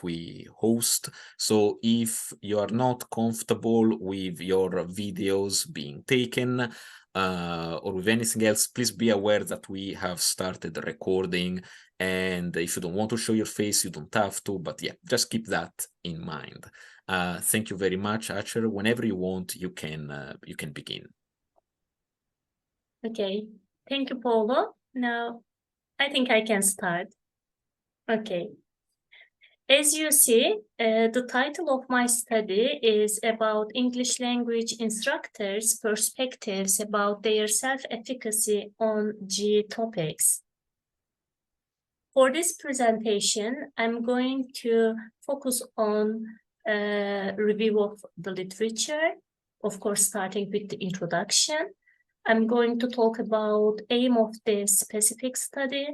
we host. So if you are not comfortable with your videos being taken or with anything else, please be aware that we have started recording, and if you don't want to show your face, you don't have to, but yeah, just keep that in mind. Thank you very much, Hacer. Whenever you want, you can begin. Okay, thank you, Paulo. Now, I think I can start. Okay. As you see, the title of my study is about English language instructors' perspectives about their self-efficacy on G topics. For this presentation, I'm going to focus on a review of the literature, of course, starting with the introduction. I'm going to talk about aim of this specific study,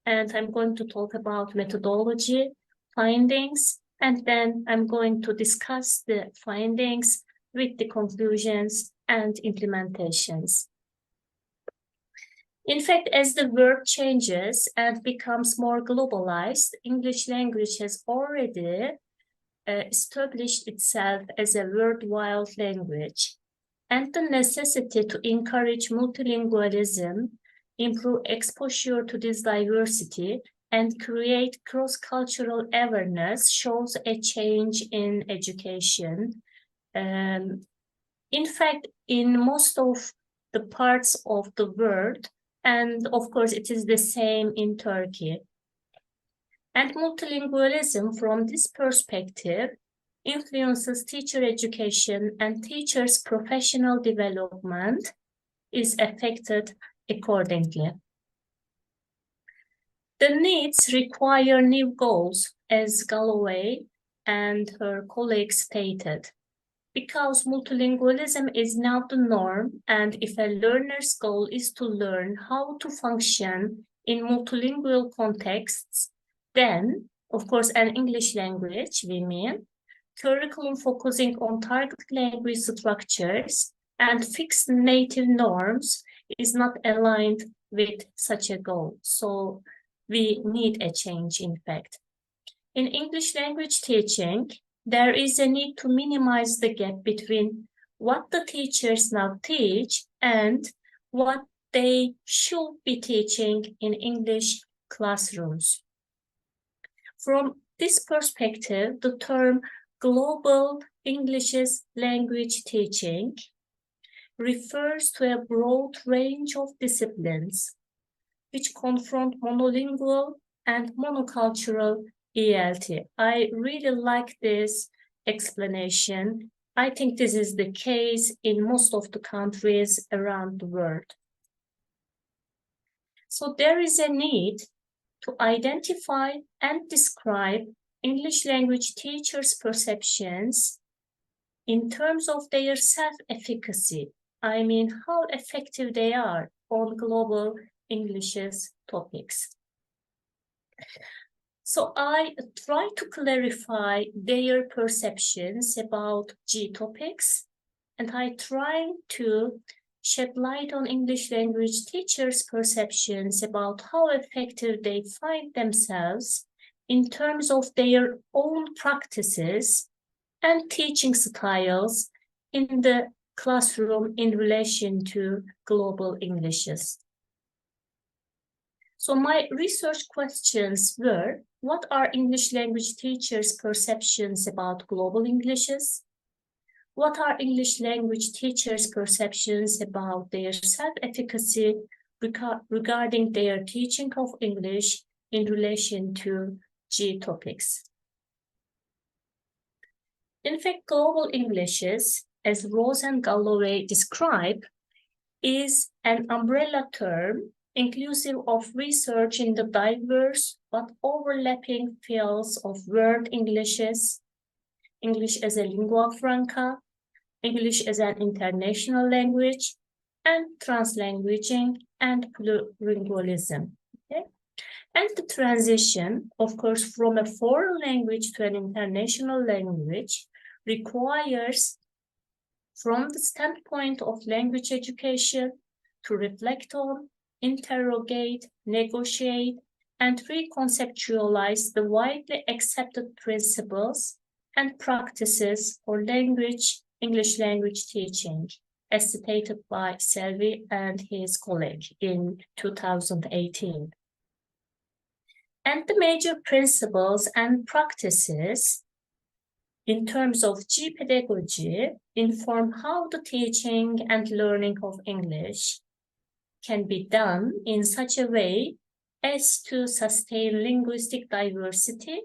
and I'm going to talk about methodology, findings, and then I'm going to discuss the findings with the conclusions and implementations. In fact, as the world changes and becomes more globalized, English language has already established itself as a worldwide language. And the necessity to encourage multilingualism, improve exposure to this diversity, and create cross-cultural awareness shows a change in education. In fact, in most of the parts of the world, and of course it is the same in Turkey. And multilingualism from this perspective influences teacher education, and teachers' professional development is affected accordingly. The needs require new goals, as Galloway and her colleagues stated, because multilingualism is now the norm, and if a learner's goal is to learn how to function in multilingual contexts, then, of course, an English language, we mean, curriculum focusing on target language structures and fixed native norms is not aligned with such a goal. So we need a change, in fact. In English language teaching, there is a need to minimize the gap between what the teachers now teach and what they should be teaching in English classrooms. From this perspective, the term global English language teaching refers to a broad range of disciplines which confront monolingual and monocultural ELT. I really like this explanation. I think this is the case in most of the countries around the world. So there is a need to identify and describe English language teachers' perceptions in terms of their self-efficacy. I mean, how effective they are on global English topics. So I try to clarify their perceptions about G topics, and I try to shed light on English language teachers' perceptions about how effective they find themselves in terms of their own practices and teaching styles in the classroom in relation to global Englishes. So my research questions were, what are English language teachers' perceptions about global Englishes? What are English language teachers' perceptions about their self-efficacy regarding their teaching of English in relation to G topics? In fact, global Englishes, as Rose and Galloway describe, is an umbrella term inclusive of research in the diverse but overlapping fields of world Englishes, English as a lingua franca, English as an international language, and translanguaging and plurilingualism. Okay? And the transition, of course, from a foreign language to an international language requires, from the standpoint of language education, to reflect on, interrogate, negotiate, and reconceptualize the widely accepted principles and practices for English language teaching, as stated by Selvi and his colleague in 2018. And the major principles and practices in terms of G pedagogy inform how the teaching and learning of English can be done in such a way as to sustain linguistic diversity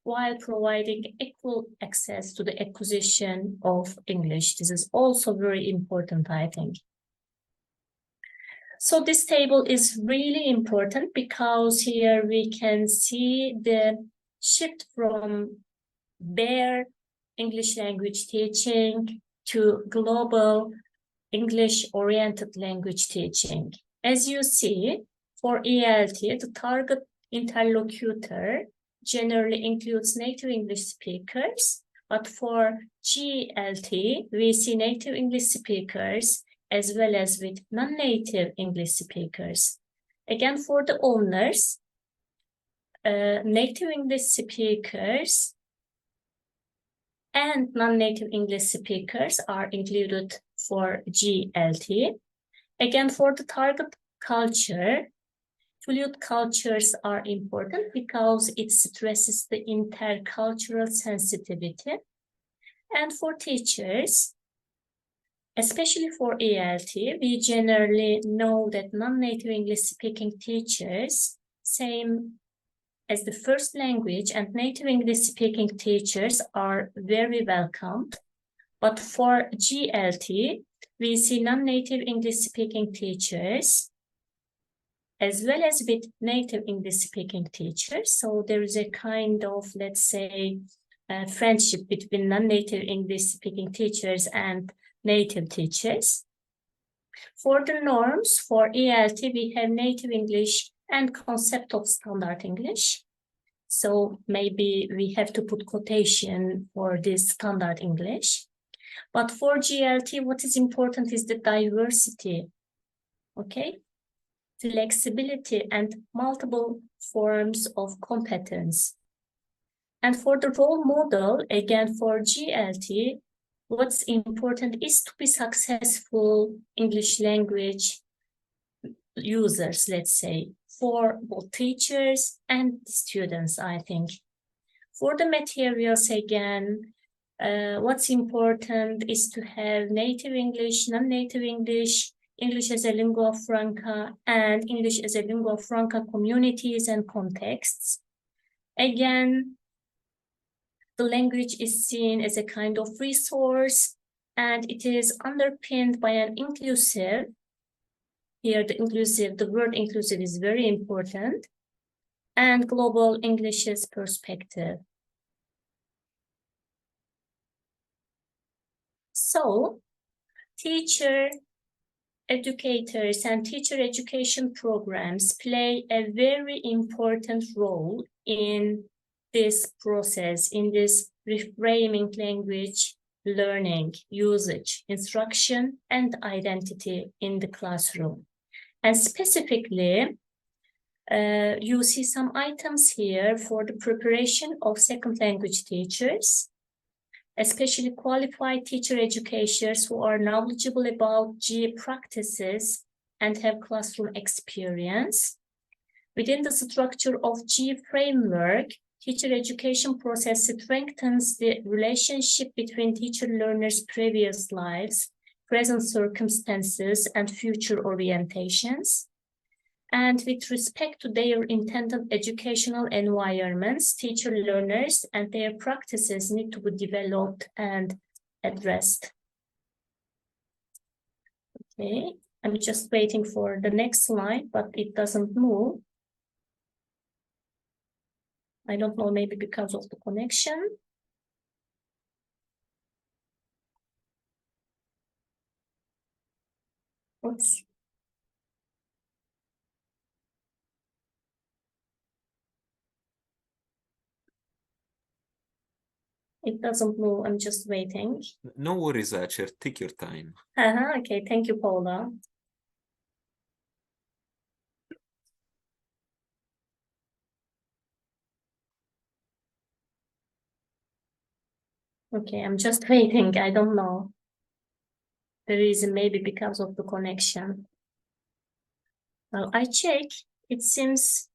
while providing equal access to the acquisition of English. This is also very important, I think. So this table is really important because here we can see the shift from bare English language teaching to global English-oriented language teaching. As you see, for ELT, the target interlocutor generally includes native English speakers, but for GLT, we see native English speakers as well as with non-native English speakers. Again, for the owners, native English speakers and non-native English speakers are included for GLT. Again, for the target culture, fluid cultures are important because it stresses the intercultural sensitivity. And for teachers, especially for ELT, we generally know that non-native English-speaking teachers, same as the first language, and native English-speaking teachers are very welcomed. But for GLT, we see non-native English-speaking teachers as well as with native English-speaking teachers. So there is a kind of, let's say, friendship between non-native English-speaking teachers and native teachers. For the norms, for ELT, we have native English and concept of standard English. So maybe we have to put quotation for this standard English. But for GLT, what is important is the diversity, okay? Flexibility and multiple forms of competence. And for the role model, again, for GLT, what's important is to be successful English language users, let's say, for both teachers and students, I think. For the materials, again, what's important is to have native English, non-native English, English as a lingua franca, and English as a lingua franca communities and contexts. Again, the language is seen as a kind of resource, and it is underpinned by an inclusive. Here, the word inclusive is very important, and global English's perspective. So, teacher, educators, and teacher education programs play a very important role in this process, in this reframing language, learning, usage, instruction, and identity in the classroom. And specifically, you see some items here for the preparation of second language teachers, especially qualified teacher educators who are knowledgeable about G practices and have classroom experience. Within the structure of G framework, teacher education process strengthens the relationship between teacher learners' previous lives, present circumstances, and future orientations. And with respect to their intended educational environments, teacher learners and their practices need to be developed and addressed. Okay, I'm just waiting for the next slide, but it doesn't move. I don't know, maybe because of the connection. Oops. It doesn't move, I'm just waiting. No worries, Hacer, take your time. Okay, thank you, Paula. Okay, I'm just waiting. I don't know. The reason maybe because of the connection. Well, I check. It seems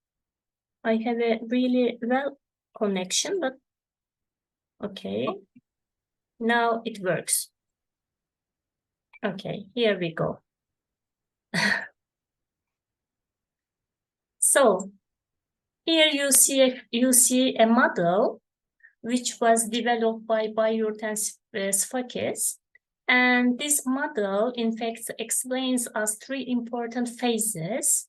I have a really well connection, but okay. Now it works. Okay, here we go. So here you see a model which was developed by Bayurt and Sfakes. And this model, in fact, explains us three important phases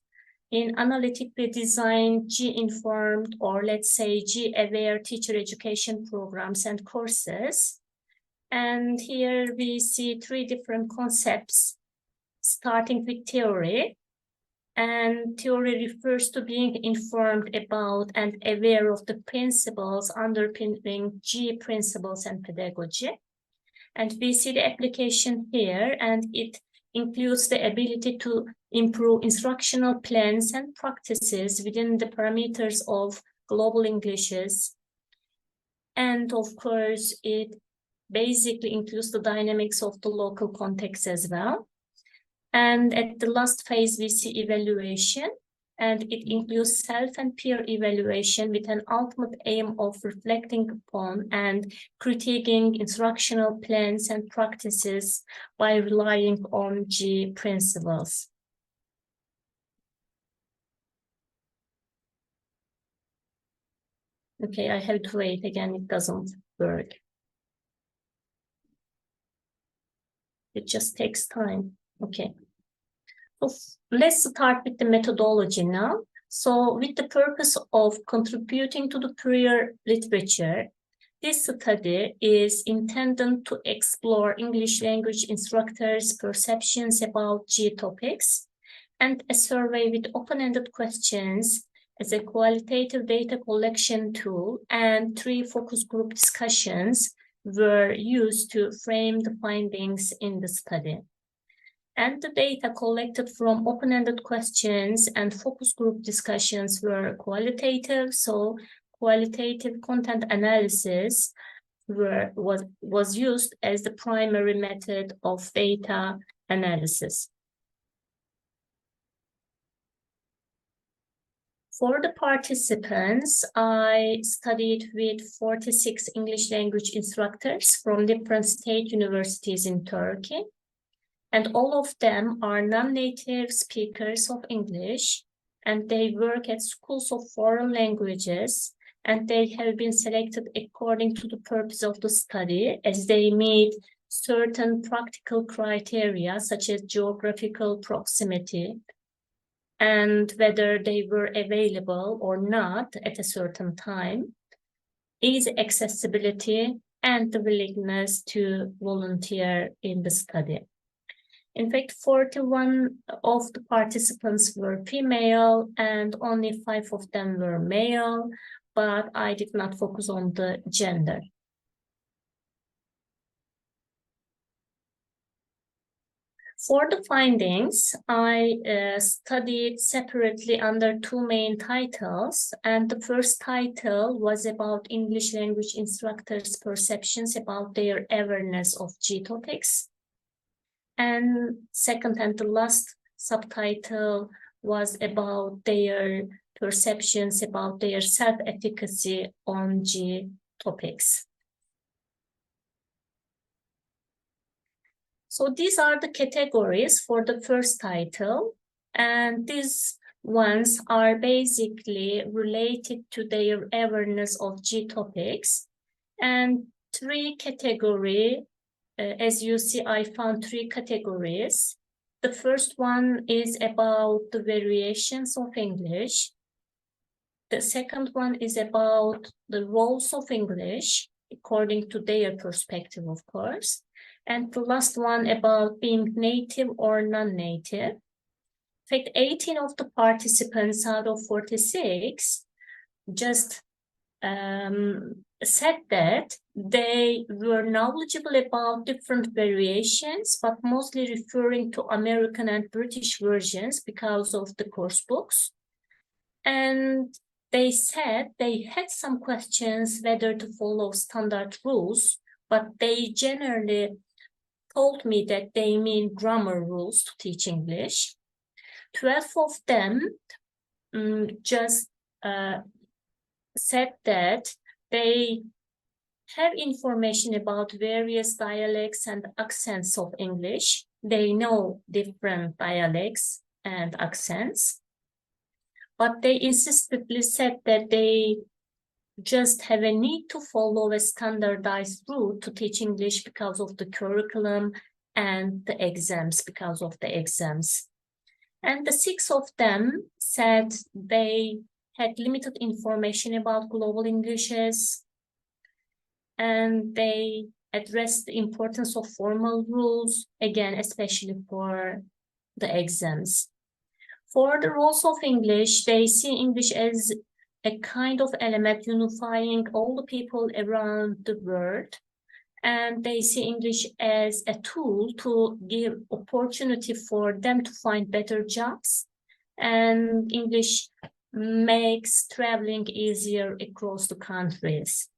in analytically designed G-informed, or let's say G-aware teacher education programs and courses. And here we see three different concepts, starting with theory. And theory refers to being informed about and aware of the principles underpinning G principles and pedagogy. And we see the application here, and it includes the ability to improve instructional plans and practices within the parameters of global Englishes. And of course, it basically includes the dynamics of the local context as well. And at the last phase, we see evaluation, and it includes self and peer evaluation with an ultimate aim of reflecting upon and critiquing instructional plans and practices by relying on G principles. Okay, I have to wait again, it doesn't work. It just takes time. Okay. So let's start with the methodology now. So with the purpose of contributing to the prior literature, this study is intended to explore English language instructors' perceptions about G topics, and a survey with open-ended questions as a qualitative data collection tool, and 3 focus group discussions were used to frame the findings in the study. And the data collected from open-ended questions and focus group discussions were qualitative, so qualitative content analysis was used as the primary method of data analysis. For the participants, I studied with 46 English language instructors from different state universities in Turkey. And all of them are non-native speakers of English, and they work at schools of foreign languages, and they have been selected according to the purpose of the study, as they meet certain practical criteria, such as geographical proximity, and whether they were available or not at a certain time, easy accessibility, and the willingness to volunteer in the study. In fact, 41 of the participants were female and only 5 of them were male, but I did not focus on the gender. For the findings, I studied separately under 2 main titles, and the first title was about English language instructors' perceptions about their awareness of G topics. And second and the last subtitle was about their perceptions about their self-efficacy on G topics. So these are the categories for the first title, and these ones are basically related to their awareness of G topics. And 3 categories, as you see, I found 3 categories. The first one is about the variations of English. The second one is about the roles of English, according to their perspective, of course. And the last one about being native or non-native. In fact, 18 of the participants out of 46 just said that they were knowledgeable about different variations, but mostly referring to American and British versions because of the course books. And they said they had some questions whether to follow standard rules but they generally told me that they mean grammar rules to teach English. 12 of them just said that they have information about various dialects and accents of English. They know different dialects and accents, but they insistently said that they just have a need to follow a standardized route to teach English because of the curriculum and the exams, because of the exams. And the 6 of them said they had limited information about global Englishes, and they addressed the importance of formal rules, again, especially for the exams. For the rules of English, they see English as a kind of element unifying all the people around the world, and they see English as a tool to give opportunity for them to find better jobs, and English makes traveling easier across the countries.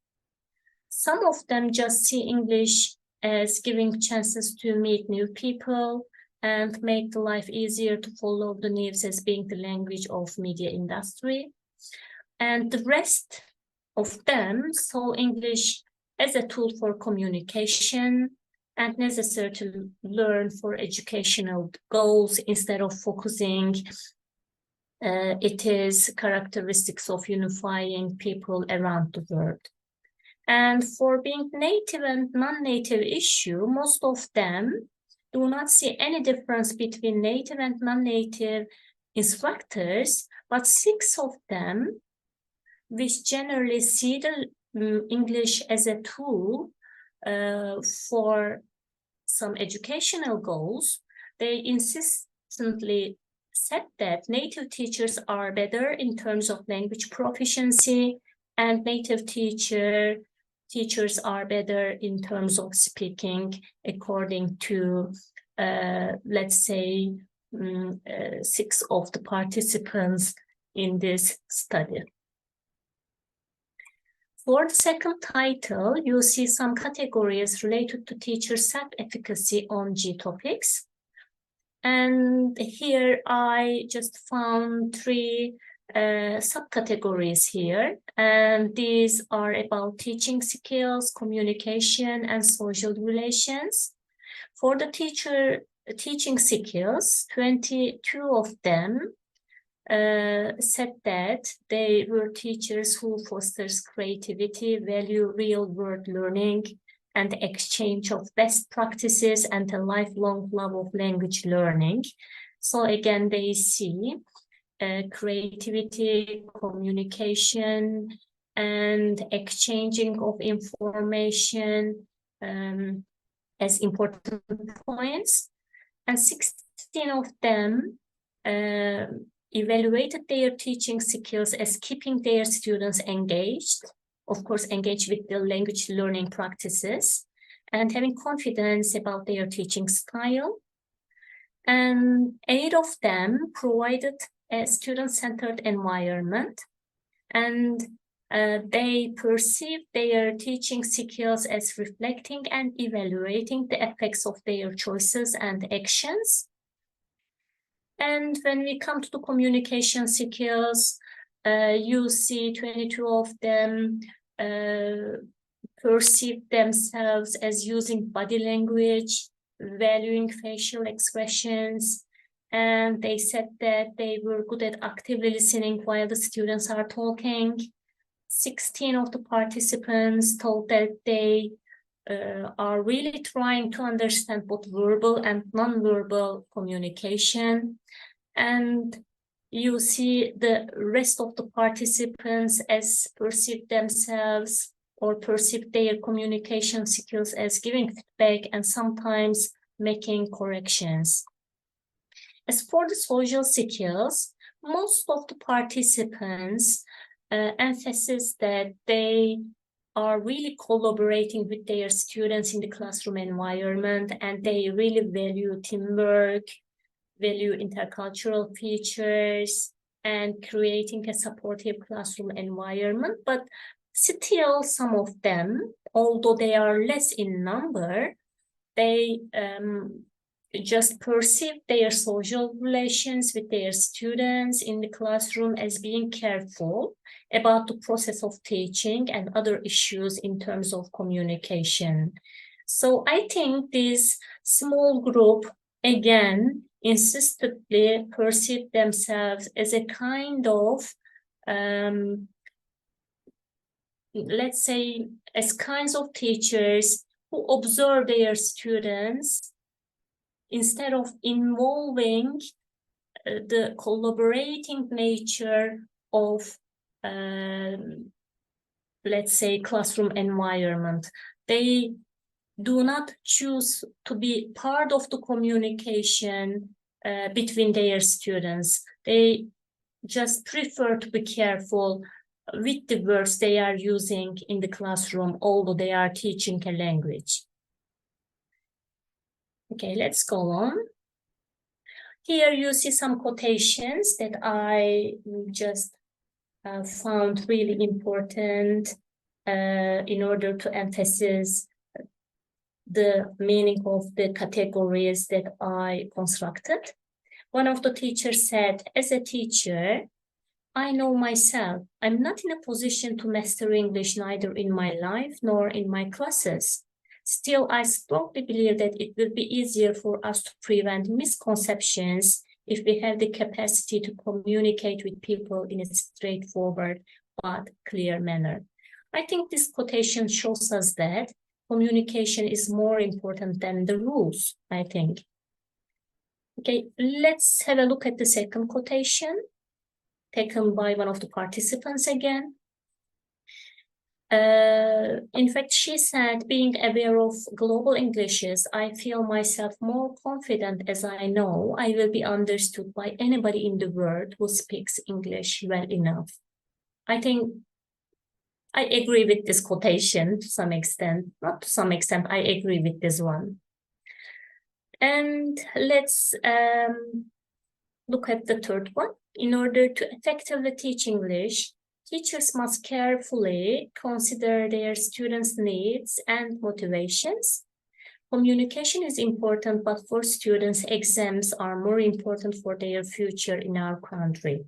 Some of them just see English as giving chances to meet new people and make the life easier to follow the news as being the language of media industry. And the rest of them saw English as a tool for communication and necessary to learn for educational goals instead of focusing it is characteristics of unifying people around the world. And for being native and non-native issue, most of them do not see any difference between native and non-native instructors, but 6 of them, which generally see the English as a tool for some educational goals, they insistently said that native teachers are better in terms of language proficiency, and native teachers are better in terms of speaking, according to, let's say, 6 of the participants in this study. For the second title, you see some categories related to teacher self-efficacy on G topics. And here I just found 3 subcategories here, and these are about teaching skills, communication, and social relations. For the teaching skills, 22 of them said that they were teachers who fosters creativity, value real-world learning, and exchange of best practices, and a lifelong love of language learning. So again, they see creativity, communication, and exchanging of information as important points. And 16 of them evaluated their teaching skills as keeping their students engaged, of course, engaged with the language learning practices, and having confidence about their teaching style. And 8 of them provided a student-centered environment, and they perceive their teaching skills as reflecting and evaluating the effects of their choices and actions. And when we come to the communication skills, you see 22 of them perceive themselves as using body language, valuing facial expressions, and they said that they were good at actively listening while the students are talking. 16 of the participants told that they are really trying to understand both verbal and non-verbal communication. And you see the rest of the participants as perceive themselves or perceive their communication skills as giving feedback and sometimes making corrections. As for the social skills, most of the participants emphasize that they are really collaborating with their students in the classroom environment, and they really value teamwork, value intercultural features, and creating a supportive classroom environment. But Still, some of them, although they are less in number, they just perceive their social relations with their students in the classroom as being careful about the process of teaching and other issues in terms of communication. So I think this small group, again, insistently perceive themselves as a kind of let's say, as kinds of teachers who observe their students instead of involving the collaborating nature of, let's say, classroom environment. They do not choose to be part of the communication between their students. They just prefer to be careful with the words they are using in the classroom, although they are teaching a language. Okay, let's go on. Here you see some quotations that I just found really important in order to emphasize the meaning of the categories that I constructed. One of the teachers said, as a teacher, I know myself. I'm not in a position to master English neither in my life nor in my classes. Still, I strongly believe that it will be easier for us to prevent misconceptions if we have the capacity to communicate with people in a straightforward but clear manner. I think this quotation shows us that communication is more important than the rules, I think. Okay, let's have a look at the second quotation, taken by one of the participants again. In fact, she said, being aware of global Englishes, I feel myself more confident as I know I will be understood by anybody in the world who speaks English well enough. I think I agree with this quotation to some extent. Not to some extent, I agree with this one. And let's look at the third one. In order to effectively teach English, teachers must carefully consider their students' needs and motivations. Communication is important, but for students, exams are more important for their future in our country.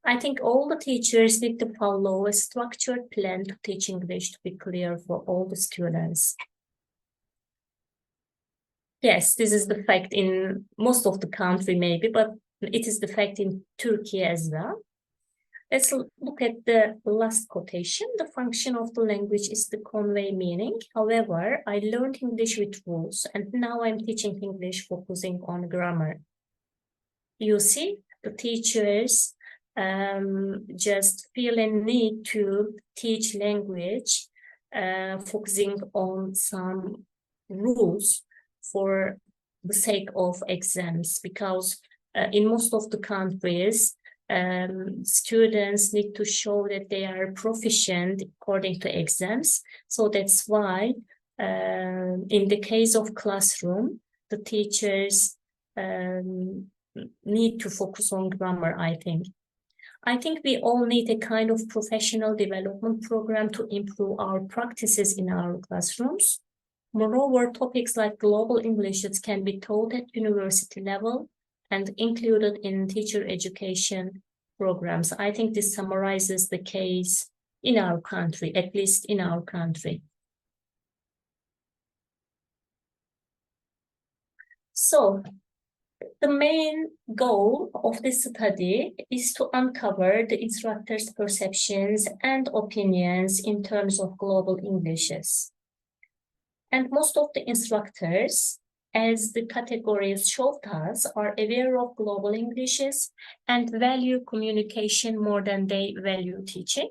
I think all the teachers need to follow a structured plan to teach English to be clear for all the students. Yes, this is the fact in most of the country maybe, but it is the fact in Turkey as well. Let's look at the last quotation. The function of the language is to convey meaning. However, I learned English with rules, and now I'm teaching English focusing on grammar. You see, the teachers just feel a need to teach language focusing on some rules for the sake of exams, because in most of the countries, students need to show that they are proficient according to exams. So that's why in the case of classroom, the teachers need to focus on grammar, I think. I think we all need a kind of professional development program to improve our practices in our classrooms. Moreover, topics like global English can be taught at university level and included in teacher education programs. I think this summarizes the case in our country, at least in our country. So, the main goal of this study is to uncover the instructors' perceptions and opinions in terms of global Englishes. And most of the instructors, as the categories showed us, are aware of global Englishes and value communication more than they value teaching.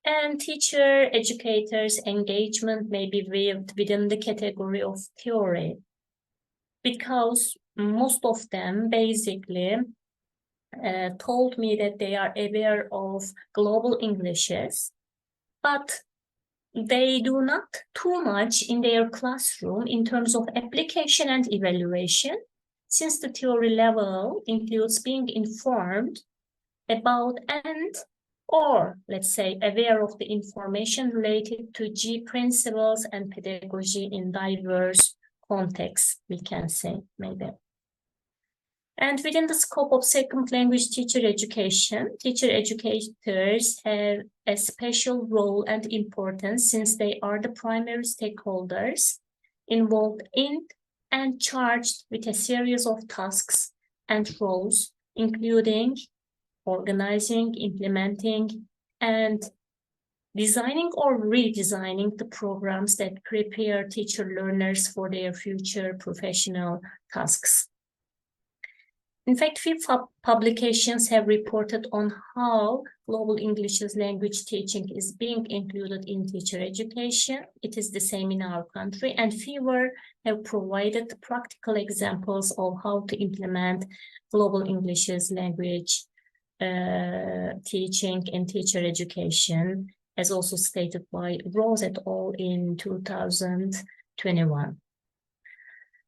And teacher, educators' engagement may be viewed within the category of theory, because most of them basically told me that they are aware of global Englishes, but they do not too much in their classroom in terms of application and evaluation, since the theory level includes being informed about and or let's say aware of the information related to G principles and pedagogy in diverse contexts, we can say maybe. And within the scope of second language teacher education, teacher educators have a special role and importance since they are the primary stakeholders involved in and charged with a series of tasks and roles, including organizing, implementing, and designing or redesigning the programs that prepare teacher learners for their future professional tasks. In fact, few publications have reported on how global English as language teaching is being included in teacher education. It is the same in our country, and fewer have provided practical examples of how to implement global English as language teaching in teacher education, as also stated by Rose et al. In 2021.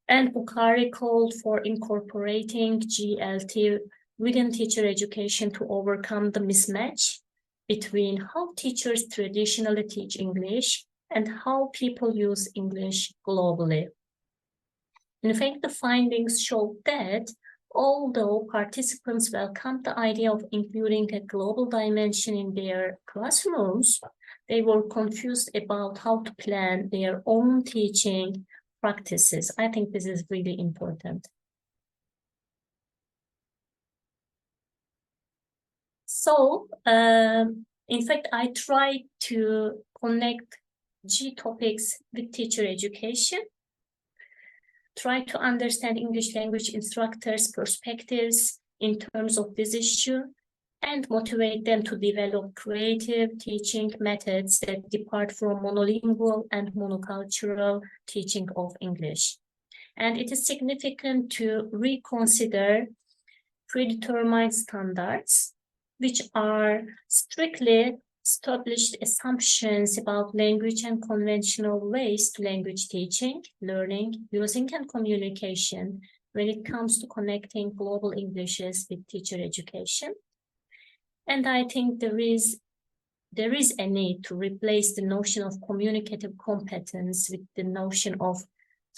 And Bukhari called for incorporating GLT within teacher education to overcome the mismatch between how teachers traditionally teach English and how people use English globally. In fact, the findings showed that although participants welcomed the idea of including a global dimension in their classrooms, they were confused about how to plan their own teaching practices. I think this is really important. So, in fact, I tried to connect G topics with teacher education, try to understand English language instructors' perspectives in terms of this issue, and motivate them to develop creative teaching methods that depart from monolingual and monocultural teaching of English. And it is significant to reconsider predetermined standards, which are strictly established assumptions about language and conventional ways to language teaching, learning, using, and communication when it comes to connecting global Englishes with teacher education. And I think there is a need to replace the notion of communicative competence with the notion of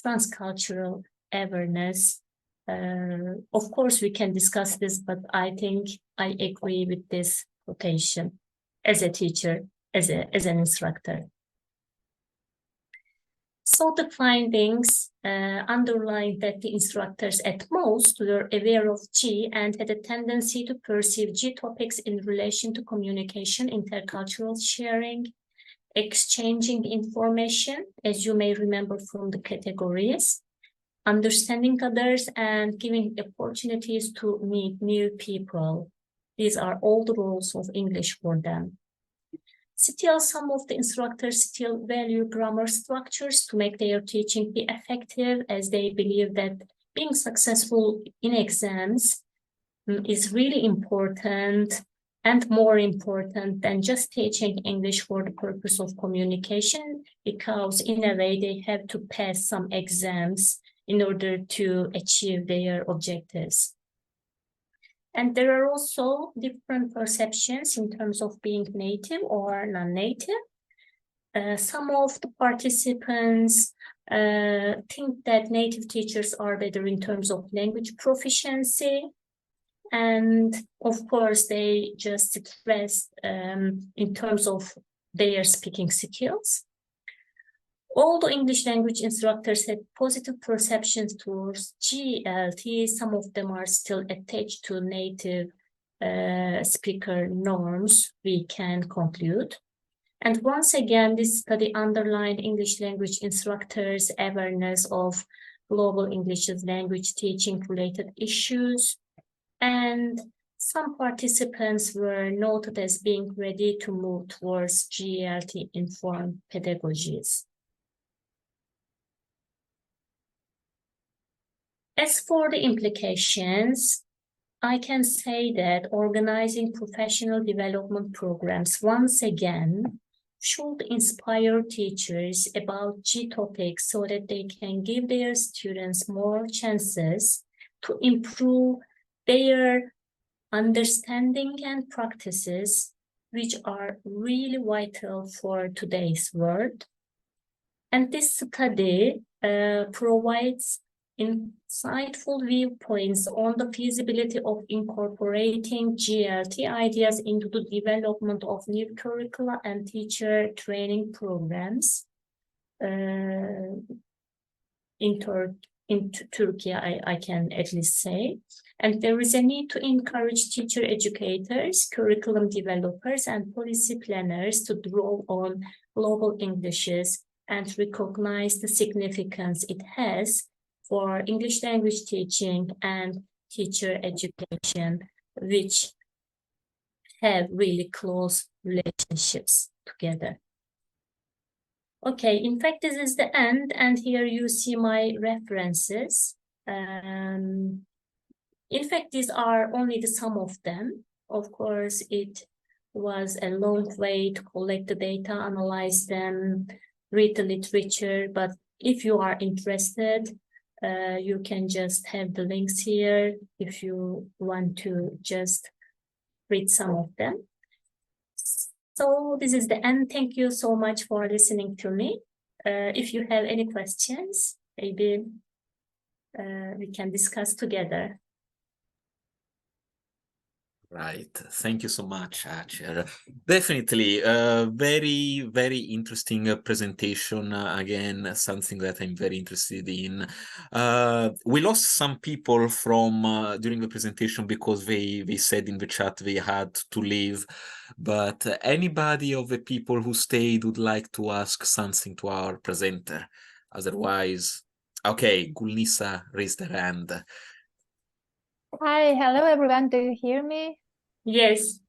transcultural awareness. Of course, we can discuss this, but I think I agree with this quotation as a teacher, as an instructor. So the findings underline that the instructors at most were aware of G and had a tendency to perceive G topics in relation to communication, intercultural sharing, exchanging information, as you may remember from the categories, understanding others, and giving opportunities to meet new people. These are all the roles of English for them. Still, some of the instructors still value grammar structures to make their teaching be effective, as they believe that being successful in exams is really important and more important than just teaching English for the purpose of communication, because in a way they have to pass some exams in order to achieve their objectives. And there are also different perceptions in terms of being native or non-native. Some of the participants think that native teachers are better in terms of language proficiency. And of course, they just stress in terms of their speaking skills. Although English language instructors had positive perceptions towards GLT, some of them are still attached to native speaker norms, we can conclude. And once again, this study underlined English language instructors' awareness of global English as language teaching related issues. And some participants were noted as being ready to move towards GLT-informed pedagogies. As for the implications, I can say that organizing professional development programs once again should inspire teachers about G topics so that they can give their students more chances to improve their understanding and practices which are really vital for today's world. And this study provides insightful viewpoints on the feasibility of incorporating GLT ideas into the development of new curricula and teacher training programs in Turkey, I can at least say. And there is a need to encourage teacher educators, curriculum developers, and policy planners to draw on global Englishes and recognize the significance it has for English language teaching and teacher education, which have really close relationships together. Okay, in fact, this is the end, and here you see my references. In fact, these are only the some of them. Of course, it was a long way to collect the data, analyze them, read the literature, but if you are interested, you can just have the links here if you want to just read some of them. So this is the end. Thank you so much for listening to me. If you have any questions, maybe we can discuss together. Right. Thank you so much, Hacer. Definitely, very, very interesting presentation. Again, something that I'm very interested in. We lost some people from during the presentation because they said in the chat they had to leave. But anybody of the people who stayed would like to ask something to our presenter. Otherwise, okay, Gulnisa raised her hand. Hi, hello everyone. Do you hear me? Yes.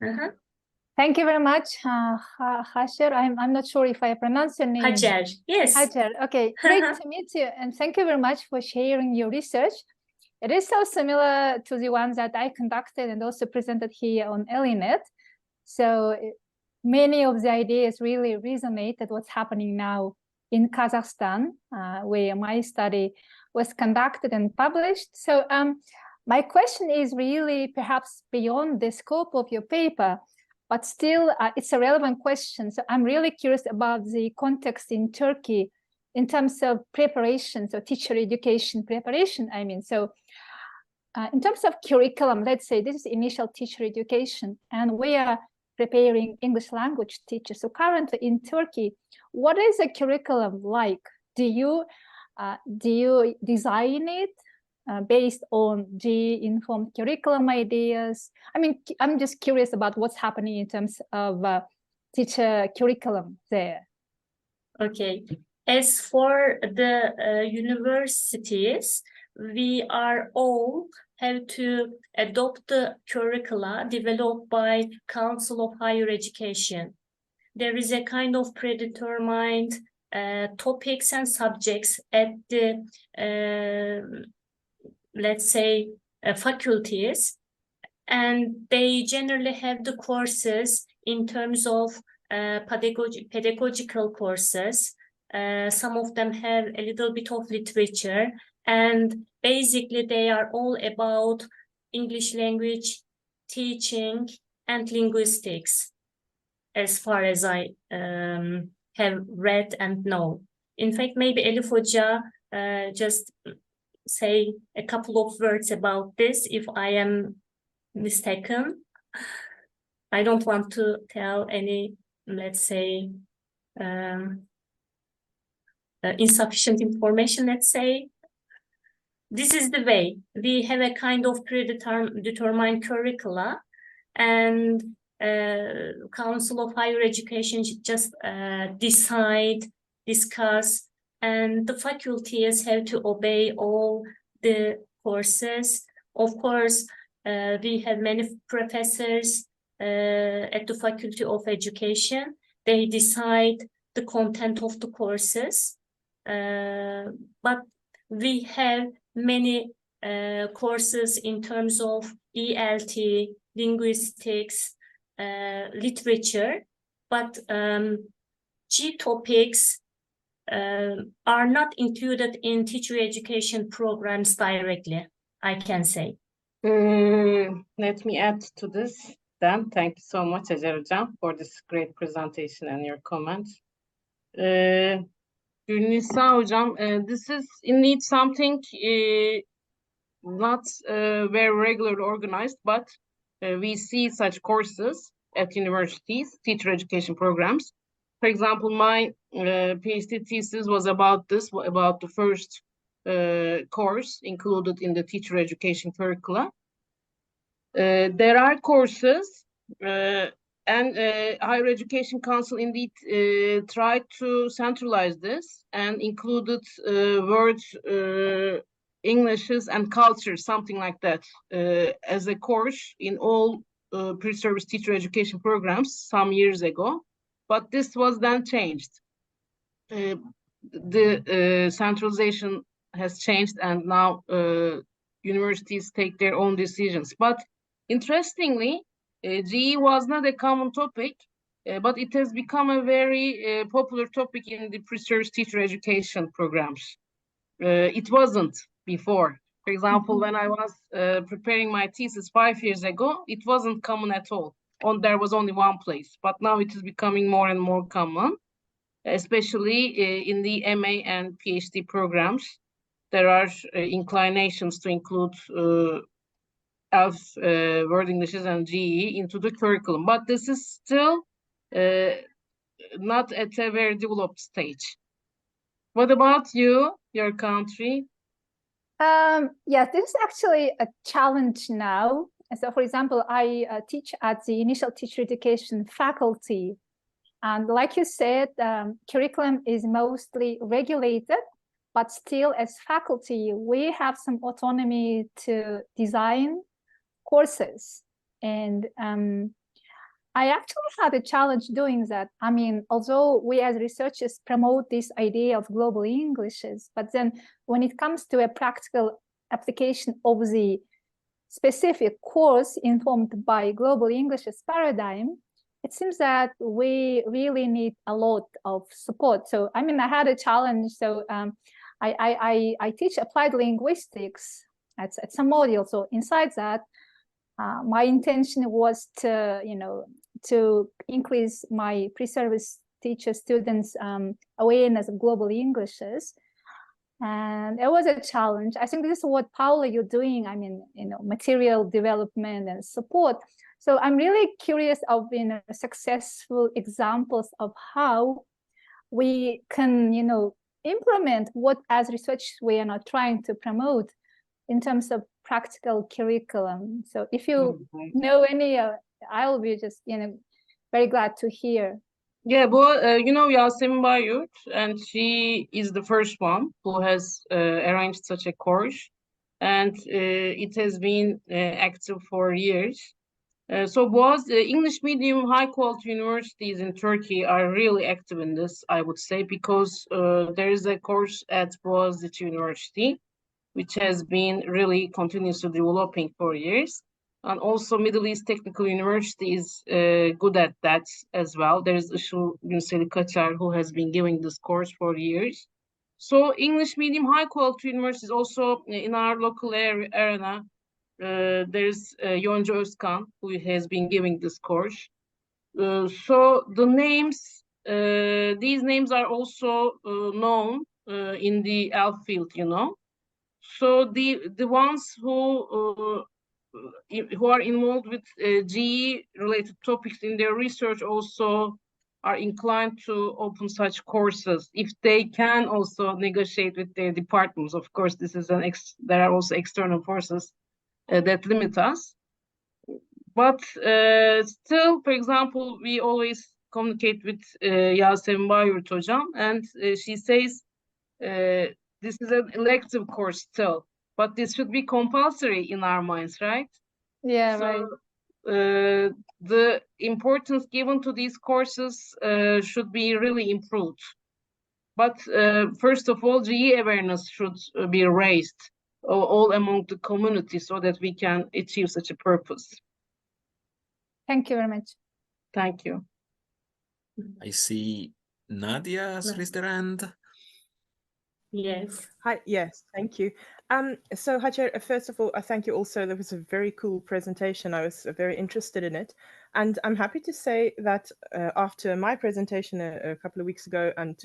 Thank you very much, Hacer. I'm not sure if I pronounce your name. Hacer. Yes. Hacer. Okay, great to meet you, and thank you very much for sharing your research. It is so similar to the ones that I conducted and also presented here on ELINet. So many of the ideas really resonate with what's happening now in Kazakhstan, where my study was conducted and published. So my question is really perhaps beyond the scope of your paper, but still it's a relevant question. So I'm really curious about the context in Turkey in terms of preparation, so teacher education preparation, I mean. So in terms of curriculum, let's say this is initial teacher education, and we are preparing English language teachers. So currently in Turkey, what is the curriculum like? Do you design it based on G-informed curriculum ideas? I mean, I'm just curious about what's happening in terms of teacher curriculum there. Okay. As for the universities, we are all have to adopt the curricula developed by Council of Higher Education. There is a kind of predetermined topics and subjects at the let's say faculties, and they generally have the courses in terms of pedagogical courses. Some of them have a little bit of literature, and basically they are all about English language teaching and linguistics, as far as I have read and know. In fact, maybe Elif Hoca just say a couple of words about this if I am mistaken. I don't want to tell any, let's say, insufficient information, let's say. This is the way. We have a kind of predetermined curricula, and Council of Higher Education should just decide, discuss, and the faculties have to obey all the courses. Of course, we have many professors at the Faculty of Education. They decide the content of the courses, but we have many courses in terms of ELT, linguistics, literature, but G topics are not included in teacher education programs directly, I can say. Let me add to this then. Thank you so much, Hacer Hocam, for this great presentation and your comments. Gülnisa Hocam, this is indeed something not very regularly organized, but we see such courses at universities, teacher education programs. For example, my PhD thesis was about this, about the first course included in the teacher education curricula. There are courses, and Higher Education Council indeed tried to centralize this and included words, Englishes and culture, something like that, as a course in all pre-service teacher education programs some years ago. But this was then changed. The centralization has changed, and now universities take their own decisions. But interestingly, GE was not a common topic, but it has become a very popular topic in the pre-service teacher education programs. It wasn't before. For example, when I was preparing my thesis 5 years ago, it wasn't common at all. There was only one place, but now it is becoming more and more common, especially in the MA and PhD programs. There are inclinations to include ELF, World Englishes and GE into the curriculum, but this is still not at a very developed stage. What about you, your country? Yes, this is actually a challenge now. So, for example, I teach at the initial teacher education faculty. And like you said, curriculum is mostly regulated, but still as faculty, we have some autonomy to design courses. And I actually had a challenge doing that. I mean, although we as researchers promote this idea of global Englishes, but then when it comes to a practical application of the specific course informed by global Englishes paradigm, it seems that we really need a lot of support. So, I mean, I had a challenge. So I teach applied linguistics at some module. So inside that, my intention was to, to increase my pre-service teacher students' awareness of global Englishes. And it was a challenge. I think this is what, Paula, you're doing. I mean, material development and support. So I'm really curious of successful examples of how we can, implement what as research we are not trying to promote in terms of practical curriculum. So if you know any, I'll be just, very glad to hear. Yeah, but Yasemin Bayurt, and she is the first one who has arranged such a course, and it has been active for years. So Boğaz, English medium high quality universities in Turkey are really active in this, I would say, because there is a course at Boğaziçi University, which has been really continuously developing for years. And also Middle East Technical University is good at that as well. There is Kaçar, who has been giving this course for years. So English medium high quality universities also in our local arena. There's Yonca Özkan, who has been giving this course. So the names, these names are also known in the ELF field, So the ones who are involved with GE related topics in their research also are inclined to open such courses if they can also negotiate with their departments. Of course, this is there are also external forces that limit us. But still, for example, we always communicate with Yasemin Bayurt Hocam, and she says this is an elective course still, but this should be compulsory in our minds, right? Yeah, so, right. The importance given to these courses should be really improved. But first of all, GE awareness should be raised all among the community so that we can achieve such a purpose. Thank you very much. Thank you. I see Nadia has raised her hand. Yes. Hi, yes, thank you. So Hacer, first of all, I thank you also. That was a very cool presentation. I was very interested in it. And I'm happy to say that after my presentation a couple of weeks ago and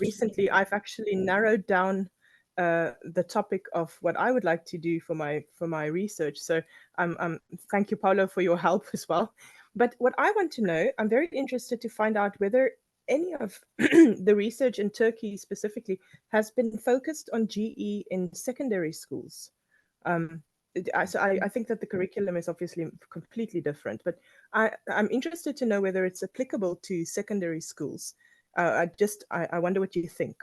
recently, I've actually narrowed down the topic of what I would like to do for my research. So thank you, Paulo, for your help as well. But what I want to know, I'm very interested to find out whether any of the research in Turkey specifically has been focused on GE in secondary schools. So I think that the curriculum is obviously completely different, but I'm interested to know whether it's applicable to secondary schools. I wonder what you think.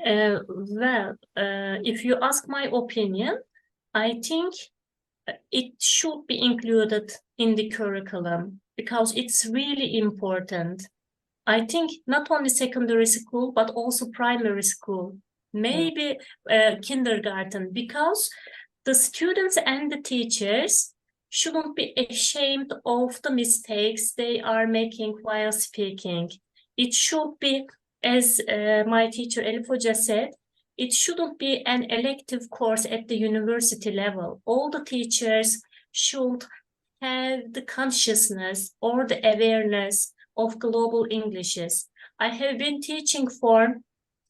Well, if you ask my opinion, I think it should be included in the curriculum because it's really important. I think not only secondary school, but also primary school, maybe kindergarten, because the students and the teachers shouldn't be ashamed of the mistakes they are making while speaking. It should be, as my teacher Elif Hoca said, it shouldn't be an elective course at the university level. All the teachers should have the consciousness or the awareness of global Englishes. I have been teaching for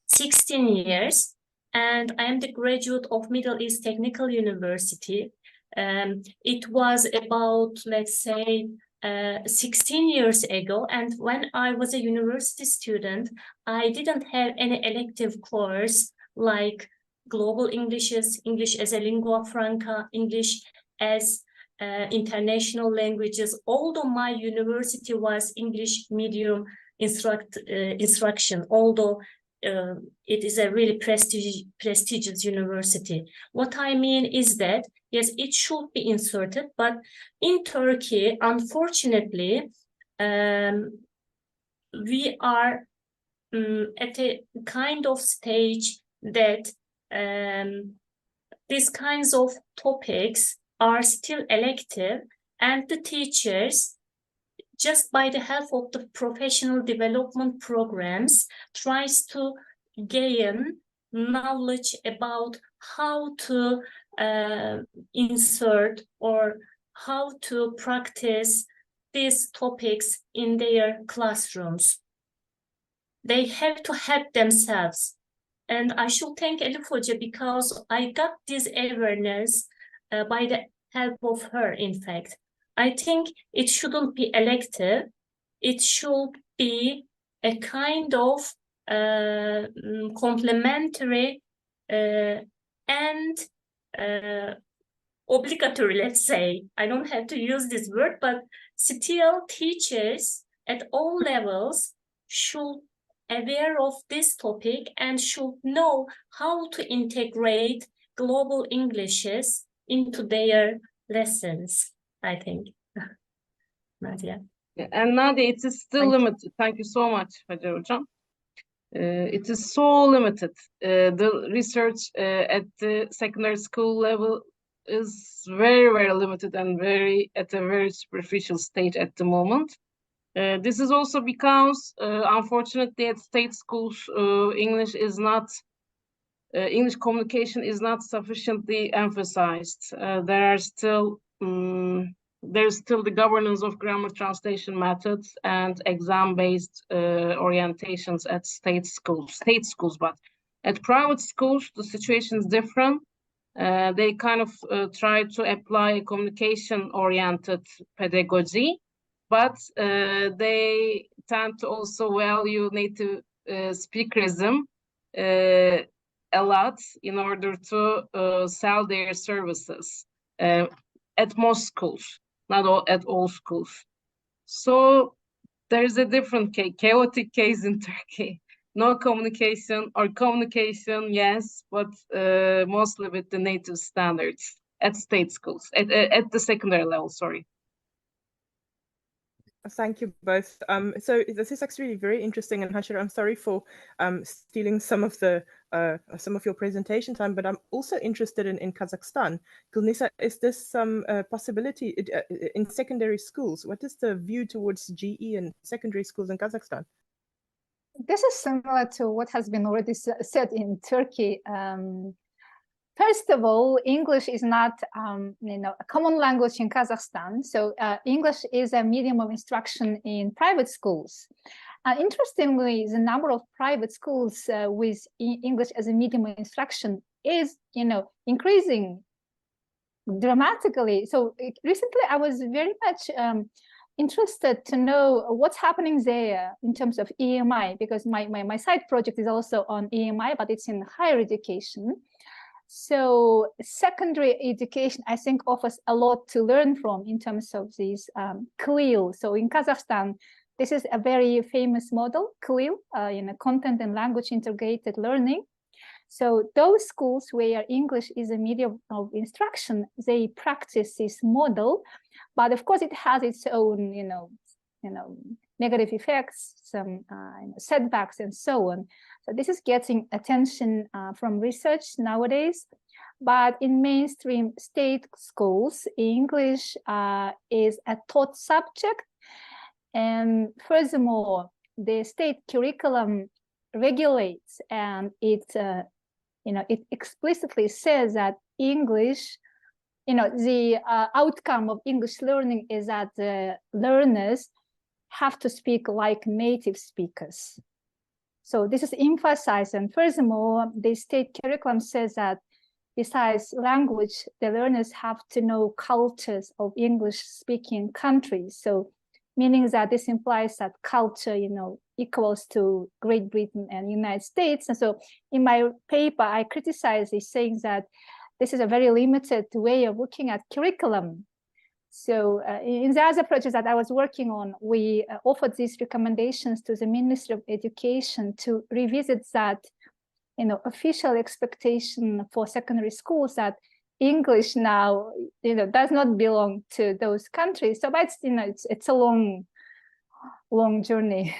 16 years, and I am the graduate of Middle East Technical University. It was about, let's say, 16 years ago, and when I was a university student, I didn't have any elective course like global Englishes, English as a lingua franca, English as international languages, although my university was English medium instruction, although it is a really prestigious university. What I mean is that, yes, it should be inserted, but in Turkey, unfortunately, we are at a kind of stage that these kinds of topics are still elective, and the teachers, just by the help of the professional development programs, tries to gain knowledge about how to insert or how to practice these topics in their classrooms. They have to help themselves. And I should thank Elif Hoca because I got this awareness by the help of her, in fact. I think it shouldn't be elective. It should be a kind of complementary and obligatory, let's say. I don't have to use this word, but still teachers at all levels should aware of this topic and should know how to integrate global Englishes into their lessons, I think. Nadia. And Nadia, it is still limited. Thank you so much, Hacer Hocam. It is so limited. The research at the secondary school level is very, very limited and at a very superficial stage at the moment. This is also because, unfortunately, at state schools, English communication is not sufficiently emphasized. There's still the governance of grammar translation methods and exam-based orientations at state schools, but at private schools, the situation is different. They kind of try to apply a communication-oriented pedagogy, but they tend to also value native speakerism a lot in order to sell their services at most schools, not at all schools. So there's a different chaotic case in Turkey. No communication, or communication, yes, but mostly with the native standards at state schools, at the secondary level, sorry. Thank you both. So this is actually very interesting, and Hacer, I'm sorry for stealing some of your presentation time, but I'm also interested in Kazakhstan. Gulnisa, is this some possibility in secondary schools? What is the view towards GE in secondary schools in Kazakhstan? This is similar to what has been already said in Turkey. First of all, English is not, a common language in Kazakhstan. So English is a medium of instruction in private schools. Interestingly, the number of private schools with English as a medium of instruction is, increasing dramatically. So recently, I was very much interested to know what's happening there in terms of EMI, because my side project is also on EMI, but it's in higher education. So secondary education, I think, offers a lot to learn from in terms of these CLIL. So in Kazakhstan, this is a very famous model, CLIL, content and language integrated learning. So those schools where English is a medium of instruction, they practice this model, but of course it has its own, negative effects, some setbacks, and so on. So this is getting attention from research nowadays. But in mainstream state schools, English is a taught subject. And furthermore, the state curriculum regulates, and it explicitly says that English, the outcome of English learning is that the learners have to speak like native speakers. So this is emphasized. And furthermore, the state curriculum says that besides language, the learners have to know cultures of English-speaking countries. So meaning that this implies that culture, equals to Great Britain and United States. And so in my paper, I criticize this, saying that this is a very limited way of looking at curriculum. So in the other projects that I was working on, we offered these recommendations to the Ministry of Education to revisit that, official expectation for secondary schools that English now, does not belong to those countries. So, but it's a long journey.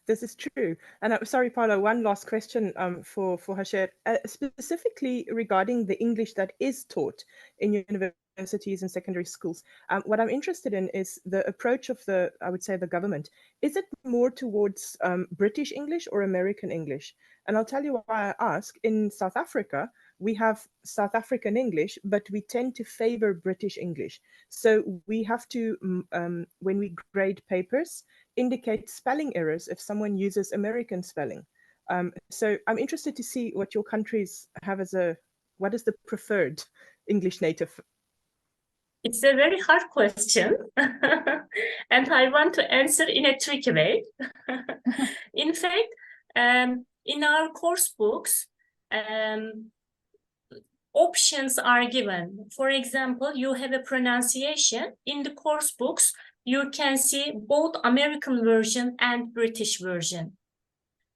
This is true. And sorry, Paula, one last question for Hacer, specifically regarding the English that is taught in universities and secondary schools. What I'm interested in is the approach of I would say the government. Is it more towards British English or American English? And I'll tell you why I ask. In South Africa, we have South African English, but we tend to favor British English. So we have to, when we grade papers, indicate spelling errors if someone uses American spelling. So I'm interested to see what your countries have what is the preferred English native? It's a very hard question, and I want to answer in a tricky way. In fact, in our course books, options are given. For example, you have a pronunciation. In the course books, you can see both American version and British version.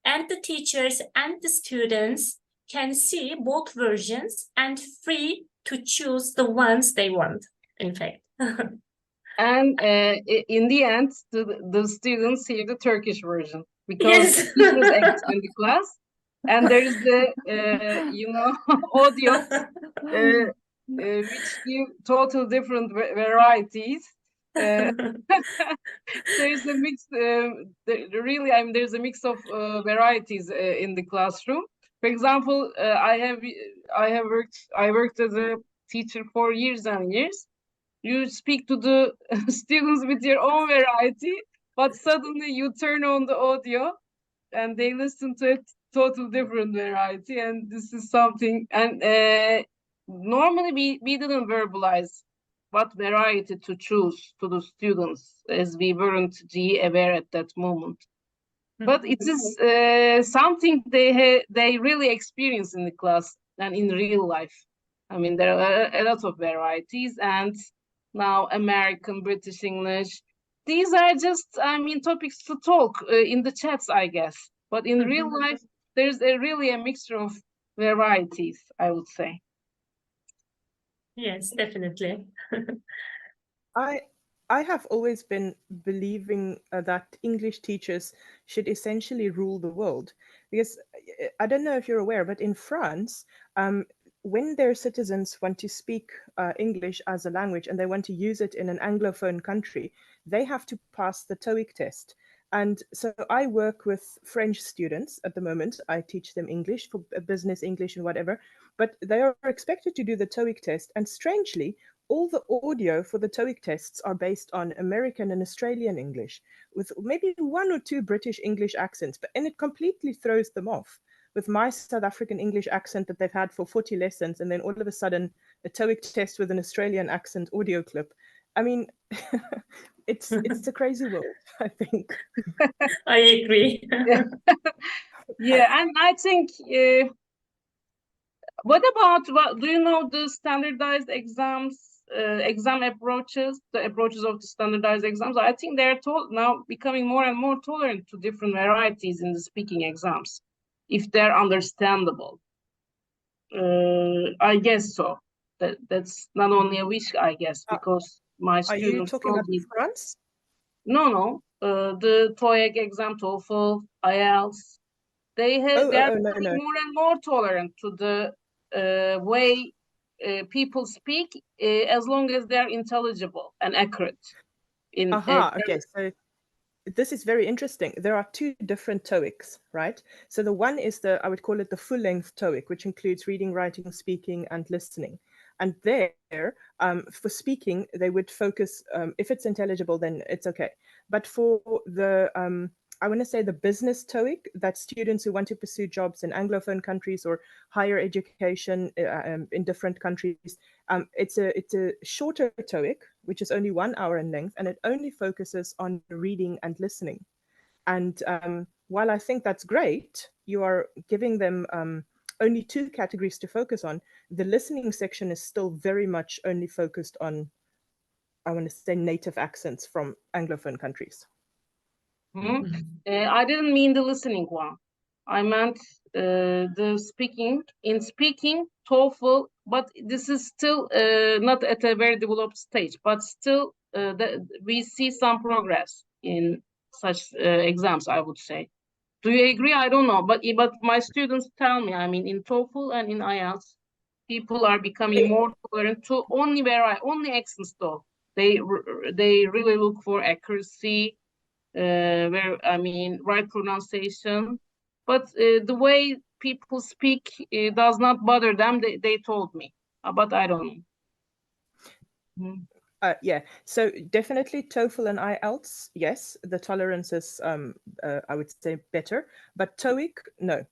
And the teachers and the students can see both versions and free to choose the ones they want, in fact. And in the end, the students hear the Turkish version because Yes. the teachers act in the class, and there's the audio which give total different varieties. There's a mix. Really, there's a mix of varieties in the classroom. For example, I worked as a teacher for years and years. You speak to the students with your own variety, but suddenly you turn on the audio and they listen to a total different variety. And this is something, and normally we didn't verbalize what variety to choose to the students, as we weren't aware at that moment. But it is something they really experience in the class and in real life. I mean, there are a lot of varieties, and now American, British English. These are just, topics to talk in the chats, I guess. But in real life, there's really a mixture of varieties, I would say. Yes, definitely. I have always been believing that English teachers should essentially rule the world, because I don't know if you're aware, but in France, when their citizens want to speak English as a language and they want to use it in an Anglophone country, they have to pass the TOEIC test. And so I work with French students at the moment. I teach them English, for business English and whatever, but they are expected to do the TOEIC test. And strangely, all the audio for the TOEIC tests are based on American and Australian English, with maybe 1 or 2 British English accents, and it completely throws them off with my South African English accent that they've had for 40 lessons, and then all of a sudden a TOEIC test with an Australian accent audio clip. I mean, it's a crazy world, I think. I agree. Yeah, and I think, what do you know the standardized exams, exam approaches, the approaches of the standardized exams? I think they're now becoming more and more tolerant to different varieties in the speaking exams, if they're understandable. I guess so. That's not only a wish, I guess, because my students. Are you talking about France? No. The TOEIC exam, TOEFL, IELTS, they are becoming more and more tolerant to the way people speak, as long as they're intelligible and accurate. Okay, so this is very interesting. There are 2 different TOEICs, right? So the one is I would call it the full-length TOEIC, which includes reading, writing, speaking, and listening. And there, for speaking, they would focus, if it's intelligible, then it's okay. But for the, I want to say the business TOEIC, that students who want to pursue jobs in Anglophone countries or higher education in different countries, it's a shorter TOEIC, which is only 1 hour in length, and it only focuses on reading and listening. And while I think that's great, you are giving them only 2 categories to focus on. The listening section is still very much only focused on, I want to say, native accents from Anglophone countries. I didn't mean the listening one. I meant the speaking. In speaking, TOEFL, but this is still not at a very developed stage, but still we see some progress in such exams, I would say. Do you agree? I don't know, but my students tell me, I mean, in TOEFL and in IELTS, people are becoming more tolerant to only accents though. They really look for accuracy, right pronunciation, but the way people speak does not bother them. They told me, but I don't know. Yeah, so definitely TOEFL and IELTS, yes, the tolerance is, I would say, better, but TOEIC, no.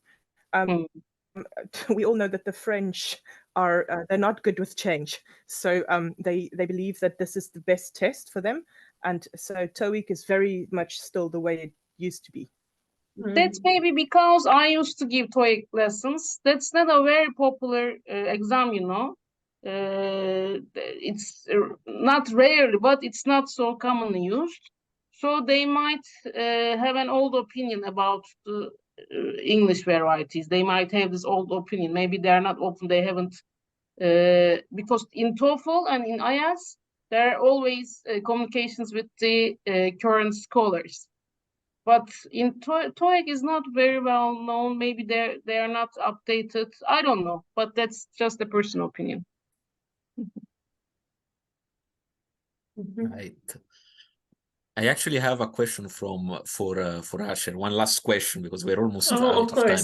We all know that the French are, they're not good with change. So they believe that this is the best test for them. And so TOEIC is very much still the way it used to be. That's maybe because I used to give TOEIC lessons. That's not a very popular exam, you know. It's not rarely, but it's not so commonly used. So they might have an old opinion about the English varieties. They might have this old opinion. Maybe they are not open. They haven't, because in TOEFL and in IELTS, there are always communications with the current scholars. But in TOEIC is not very well known. Maybe they are not updated. I don't know, but that's just a personal opinion. Right. I actually have a question for Hacer. One last question, because we're almost out of time.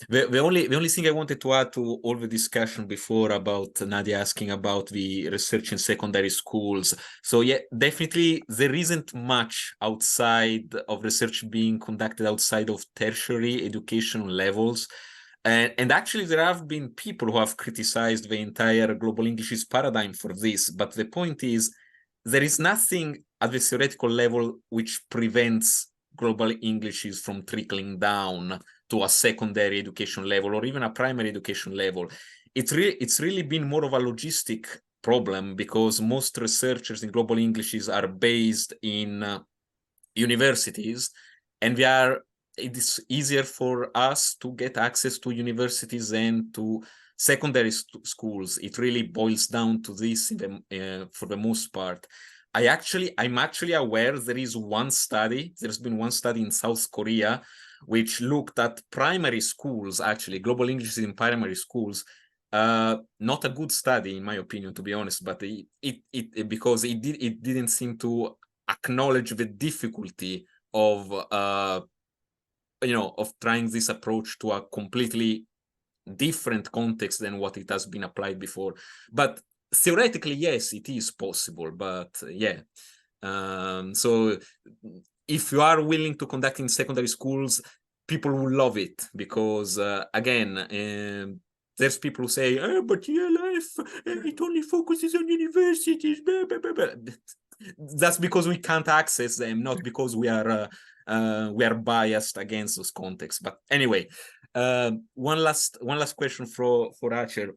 The only thing I wanted to add to all the discussion before about Nadia asking about the research in secondary schools. So yeah, definitely there isn't much outside of research being conducted outside of tertiary education levels. And actually, there have been people who have criticized the entire global English's paradigm for this. But the point is, there is nothing at the theoretical level which prevents global Englishes from trickling down to a secondary education level or even a primary education level. It's really been more of a logistic problem, because most researchers in global Englishes are based in universities, and it is easier for us to get access to universities than to secondary schools. It really boils down to this for the most part. I'm actually aware there's been one study in South Korea which looked at primary schools, actually global English in primary schools. Not a good study in my opinion, to be honest, but because it didn't seem to acknowledge the difficulty of of trying this approach to a completely different context than what it has been applied before. But theoretically, yes, it is possible. But yeah, so if you are willing to conduct in secondary schools, people will love it, because again, there's people who say, oh, but ELF, it only focuses on universities, blah, blah, blah, blah. That's because we can't access them, not because we are biased against those contexts. But anyway, one last question for Hacer.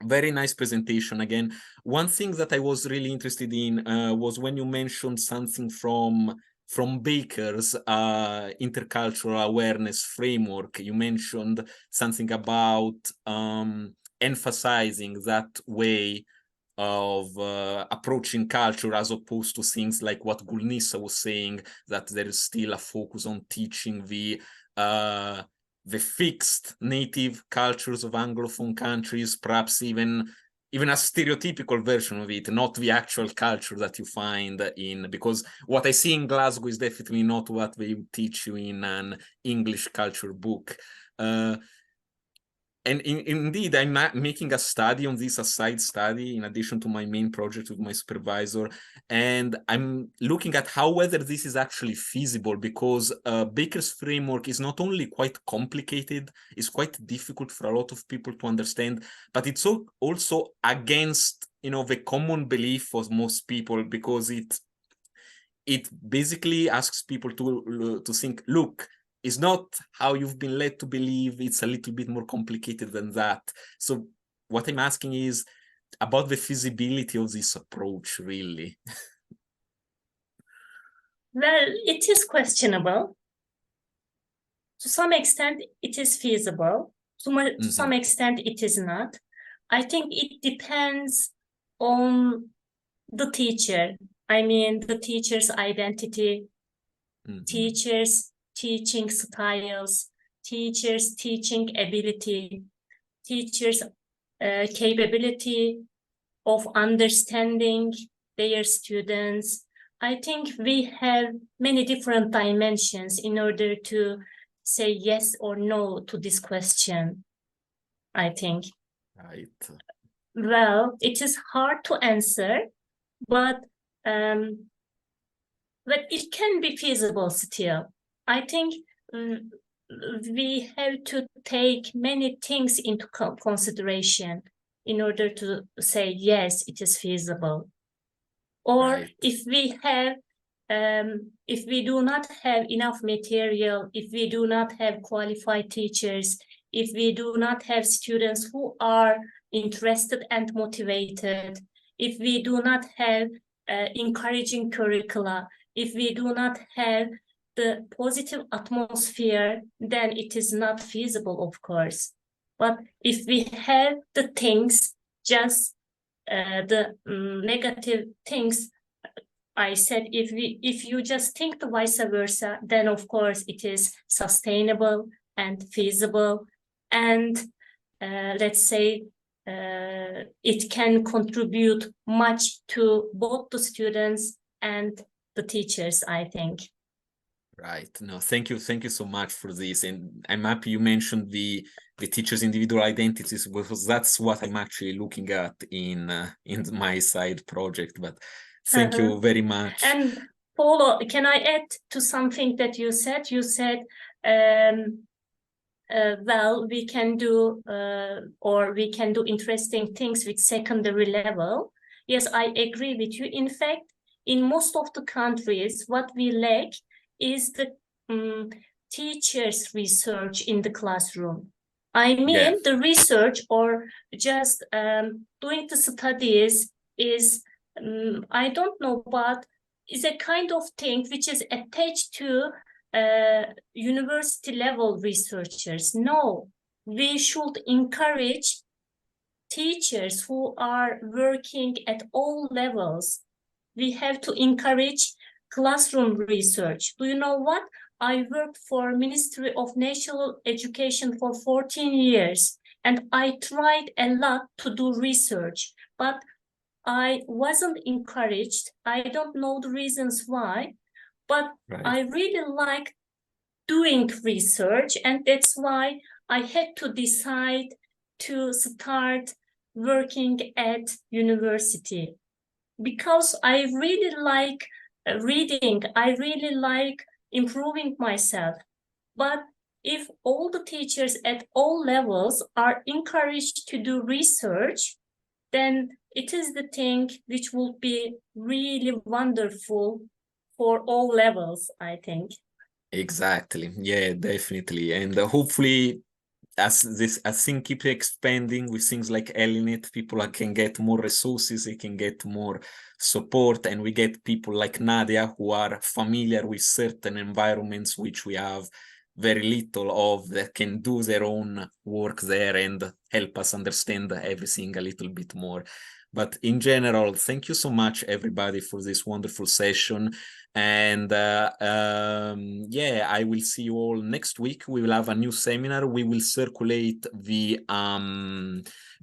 Very nice presentation again. One thing that I was really interested in was when you mentioned something from Baker's intercultural awareness framework. You mentioned something about emphasizing that way of approaching culture, as opposed to things like what Gulnissa was saying, that there is still a focus on teaching the fixed native cultures of Anglophone countries, perhaps even a stereotypical version of it, not the actual culture that you find in, because what I see in Glasgow is definitely not what they teach you in an English culture book. And indeed, I'm making a study on this, a side study, in addition to my main project with my supervisor. And I'm looking at how whether this is actually feasible, because Baker's framework is not only quite complicated, it's quite difficult for a lot of people to understand, but it's also against, the common belief of most people, because it basically asks people to think, look, it's not how you've been led to believe. It's a little bit more complicated than that. So what I'm asking is about the feasibility of this approach, really. Well, it is questionable. To some extent, it is feasible. To some extent, it is not. I think it depends on the teacher. I mean, the teacher's identity, teachers' teaching styles, teachers' teaching ability, teachers' capability of understanding their students. I think we have many different dimensions in order to say yes or no to this question, I think. Right. Well, it is hard to answer, but it can be feasible still. I think we have to take many things into consideration in order to say, yes, it is feasible. Or Right. if we do not have enough material, if we do not have qualified teachers, if we do not have students who are interested and motivated, if we do not have encouraging curricula, if we do not have the positive atmosphere, then it is not feasible, of course. But if we have the things, just the negative things, I said, if you just think the vice versa, then of course it is sustainable and feasible, and let's say it can contribute much to both the students and the teachers, I think. Right. No, thank you so much for this. And I'm happy you mentioned the teachers' individual identities, because that's what I'm actually looking at in my side project. But thank you very much. And Paulo, can I add to something that you said? You said, well, we can do interesting things with secondary level. Yes, I agree with you. In fact, in most of the countries, what we lack is the teachers' research in the classroom. I mean, the research or just doing the studies is, I don't know, but is a kind of thing which is attached to university level researchers. No, we should encourage teachers who are working at all levels. We have to encourage classroom research. Do you know what? I worked for Ministry of National Education for 14 years, and I tried a lot to do research, but I wasn't encouraged. I don't know the reasons why, but I really like doing research, and that's why I had to decide to start working at university, because I really like reading, I really like improving myself. But if all the teachers at all levels are encouraged to do research, then it is the thing which will be really wonderful for all levels, I think. Exactly. Yeah, definitely. And hopefully, as things keep expanding with things like Elinet, people can get more resources, they can get more support, and we get people like Nadia who are familiar with certain environments which we have very little of, that can do their own work there and help us understand everything a little bit more. But in general, thank you so much, everybody, for this wonderful session. And yeah, I will see you all next week. We will have a new seminar. We will circulate the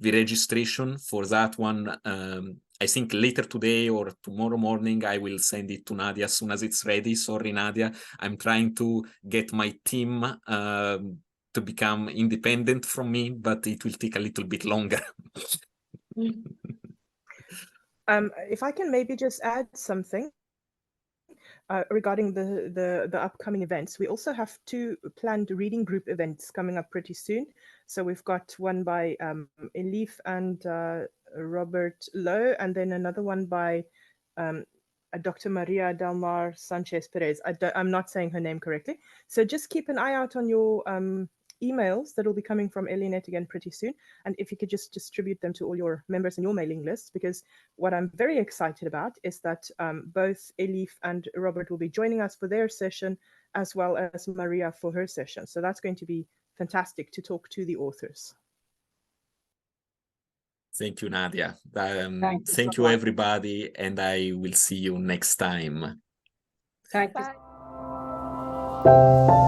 registration for that one. I think later today or tomorrow morning, I will send it to Nadia as soon as it's ready. Sorry, Nadia. I'm trying to get my team to become independent from me, but it will take a little bit longer. If I can maybe just add something regarding the upcoming events. We also have 2 planned reading group events coming up pretty soon. So we've got one by Elif and Robert Lowe, and then another one by Dr. Maria Delmar Sanchez Perez. I'm not saying her name correctly. So just keep an eye out on your emails that will be coming from Elinet again pretty soon. And if you could just distribute them to all your members in your mailing list, because what I'm very excited about is that both Elif and Robert will be joining us for their session, as well as Maria for her session. So that's going to be fantastic to talk to the authors. Thank you, Nadia. Thank You, everybody, and I will see you next time. Thank you. Bye.